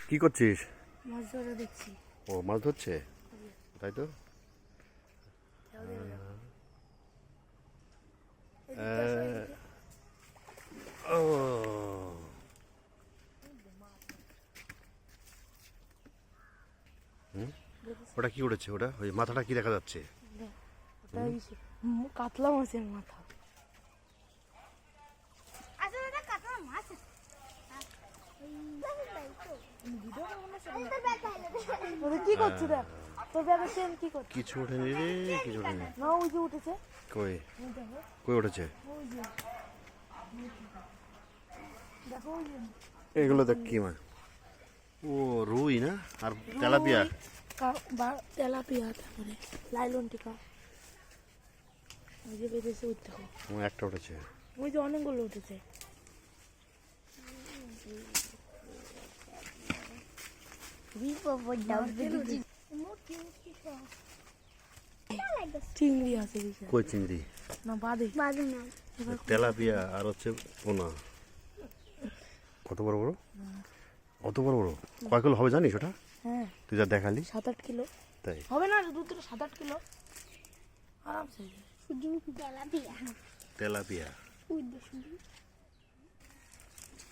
কি করছিস? মাছ ধরা দেখছি। ও মাছ ধরছে, তাই তো। ও ওটা কি উঠেছে? ওটা ওই মাথাটা কি দেখা যাচ্ছে? কাতলা মাছের মাথা। কি করছো? দেখ তোর ব্যাগের চেন কি করছে? কিছু ওঠেনি রে, কিছু ওঠেনি। না ওই যে উঠেছে। কই কই উঠেছে? দেখো এগুলো দেখ কি মাছ? ও রুই না? আর তেলাপিয়া? তেলাপিয়া, তারপরে লাইলন টিকা। ওই যে বেঁধেছে ওই দেখো। একটা উঠেছে। ওই যে অনেকগুলো উঠেছে। চিংড়ি আছে। কই চিংড়ি? না বাদে না। তেলাপিয়া আর হচ্ছে পোনা। কত বড় বড়? অত বড় বড়? কয় কিলো হবে জানিস ওটা? হ্যাঁ তুই যা দেখালি। 7-8 কিলো তাই হবে না? 2-7 কিলো আরামসে। তেলাপিয়া।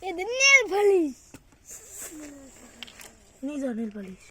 এদের নেল পালিশ। নিজের নেল পালিশ।